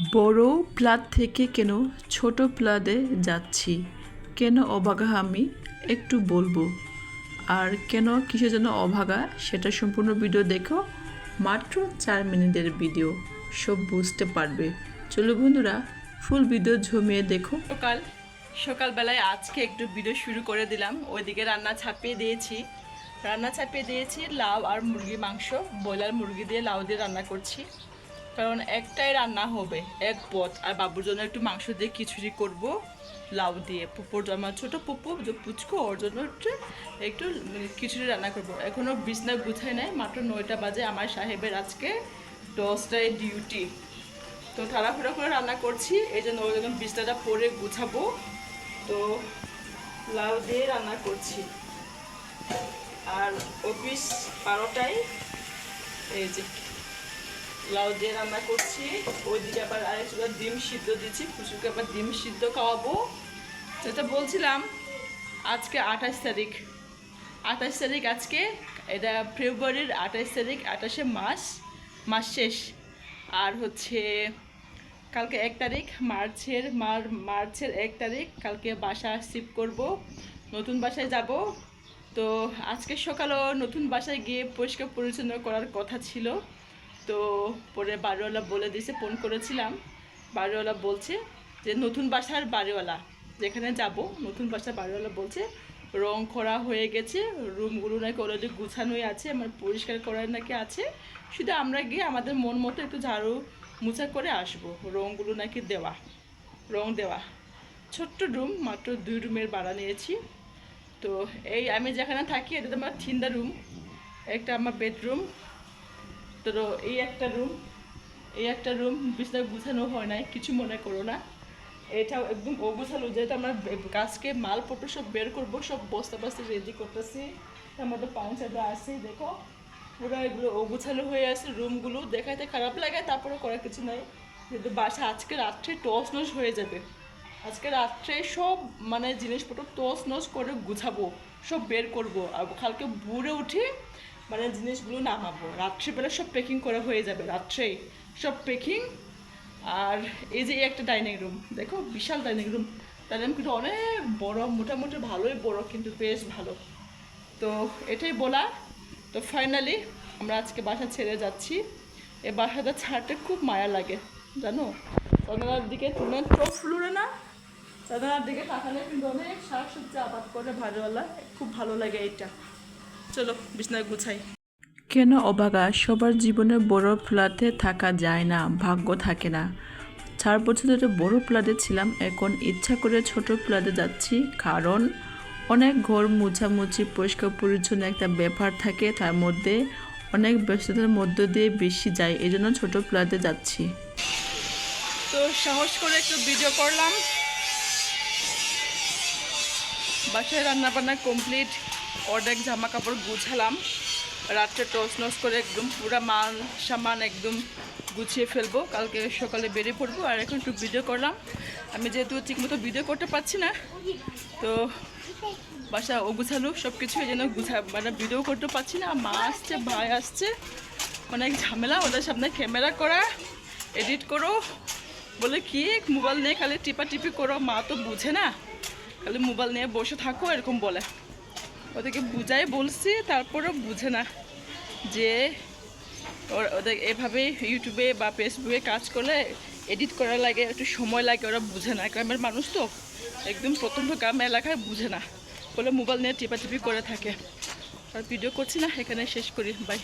বড় প্লাট থেকে কেন ছোট প্লাটে যাচ্ছি, কেন অভাগা আমি একটু বলবো, আর কেন কিসের জন্য অভাগা সেটা সম্পূর্ণ ভিডিও দেখো। মাত্র 4 মিনিটের ভিডিও, সব বুঝতে পারবে। চলো বন্ধুরা, ফুল ভিডিও জমিয়ে দেখো। সকালবেলায় আজকে একটু ভিডিও শুরু করে দিলাম। ওইদিকে রান্না ছাপিয়ে দিয়েছি লাউ আর মুরগি মাংস, ব্রয়লার মুরগি দিয়ে লাউ দিয়ে রান্না করছি, কারণ একটাই রান্না হবে, এক পথ। আর বাবুর জন্য একটু মাংস দিয়ে খিচুড়ি করব লাউ দিয়ে। পুপুর আমার ছোটো পুপু যে পুচকো, ওর জন্য একটু খিচুড়ি রান্না করব। এখনও বিছনা গুছাই নাই, মাত্র 9টা বাজে। আমার সাহেবের আজকে 10টায় ডিউটি, তো তাড়াহুড়ো করে রান্না করছি, এই জন্য ওই জন্য বিছনাটা পরে গুছাবো। তো লাউ দিয়ে রান্না করছি, আর অফিস 12টায়। এই যে লাউ দিয়ে রান্না করছি। ওইদিকে আবার আরেকটা ডিম সিদ্ধ দিচ্ছি, পুচুকে আবার ডিম সিদ্ধ খাওয়াবো। যেটা বলছিলাম, আজকে 28 তারিখ আজকে। এটা ফেব্রুয়ারির 28 তারিখ, 28শে মাস শেষ। আর হচ্ছে কালকে 1 তারিখ, মার্চের 1 তারিখ। কালকে বাসা শিফট করব, নতুন বাসায় যাব। তো আজকে সকালেও নতুন বাসায় গিয়ে পরিষ্কার পরিচ্ছন্ন করার কথা ছিল, তো পরে বাড়িওয়ালা বলে দিয়েছে, ফোন করেছিলাম। বাড়িওয়ালা বলছে যে নতুন বাসার বাড়িওয়ালা যেখানে যাব, নতুন বাসার বাড়িওয়ালা বলছে রং করা হয়ে গেছে, রুমগুলো নাকি অলরেডি গুছানোই আছে, আমার পরিষ্কার করার নাকি আছে, শুধু আমরা গিয়ে আমাদের মন মতো একটু ঝাড়ু মুছা করে আসবো। রংগুলো নাকি রং দেওয়া। ছোট্ট রুম, মাত্র 2 রুমের ভাড়া নিয়েছি। তো এই আমি যেখানে থাকি এটা আমার 3টা রুম, একটা আমার বেডরুম, তো এই একটা রুম বিছনা গুছানো হয় নাই, কিছু মনে করো না। এটাও একদম অগুছালো, যেহেতু আমরা গাছকে মালপত্র সব বের করবো, সব বস্তা রেডি করতেছি। আমাদের পাঞ্চাটা আছে, দেখো পুরো এগুলো অগুছালো হয়ে আছে। রুমগুলো দেখাইতে খারাপ লাগে, তারপরে করার কিছু নাই। কিন্তু বাসা আজকে রাত্রে টস নস হয়ে যাবে। আজকে রাত্রে সব জিনিসপত্র টস নস করে গুছাবো, সব বের করব। আর কালকে ভোরে উঠে জিনিসগুলো নামাবো। রাত্রিবেলা সব প্যাকিং করা হয়ে যাবে, রাত্রেই সব প্যাকিং। আর এই যে একটা ডাইনিং রুম, দেখো বিশাল ডাইনিং রুম কিন্তু অনেক বড়, মোটামুটি ভালোই বড়, কিন্তু বেশ ভালো। তো এটাই বলা। তো ফাইনালি আমরা আজকে বাসা ছেড়ে যাচ্ছি। এই বাসাটা ছাড়তে খুব মায়া লাগে, জানো। চাঁদনার দিকে তোমার চোখ ফ্লুরে না, চাঁদনার দিকে তাকালে কিন্তু অনেক শাকসবজি আবাদ করে ভালোওয়ালা, খুব ভালো লাগে এটা। চলো বিছনায় গুছাই। কেন অভাগা, সবার জীবনে বড় ফ্ল্যাটে থাকা যায় না, ভাগ্য থাকে না। 4 বছর ধরে বড় ফ্ল্যাটে ছিলাম, এখন ইচ্ছা করে ছোট ফ্ল্যাটে যাচ্ছি, কারণ অনেক ঘর মুছামুছি পরিষ্কার পরিচ্ছন্ন একটা ব্যাপার থাকে, তার মধ্যে অনেক ব্যস্ততার মধ্য দিয়ে বেশি যায়, এই জন্য ছোটো ফ্ল্যাটে যাচ্ছি। তো সাহস করে একটু ভিডিও করলাম। বাসায় রান্নাবান্না কমপ্লিট, অর্ধেক জামা কাপড় গুছালাম, রাত্রে টস নস করে একদম পুরো সামান একদম গুছিয়ে ফেলবো, কালকে সকালে বেরিয়ে পড়বো। আর এখন একটু ভিডিও করলাম। আমি যেহেতু ঠিকমতো ভিডিও করতে পারছি না, তো বাসা গুছালো সব কিছু, এই জন্য ভিডিও করতে পারছি না। মা আসছে, ভাই আসছে, অনেক ঝামেলা ওদের সামনে ক্যামেরা করা, এডিট করো, বলে কি মোবাইল নিয়ে খালি টিপি করো। মা তো বুঝে না, খালি মোবাইল নিয়ে বসে থাকো এরকম বলে। ওদেরকে বুঝাই বলছি, তারপরেও বুঝে না যে ওদের এভাবে ইউটিউবে বা ফেসবুকে কাজ করলে এডিট করা লাগে, একটু সময় লাগে, ওরা বুঝে না। গ্রামের মানুষ তো একদম প্রথম গ্রাম এলাকায় বুঝে না, বলে মোবাইল নিয়ে টিপি করে থাকে। আর ভিডিও করছি না, এখানে শেষ করি, বাই।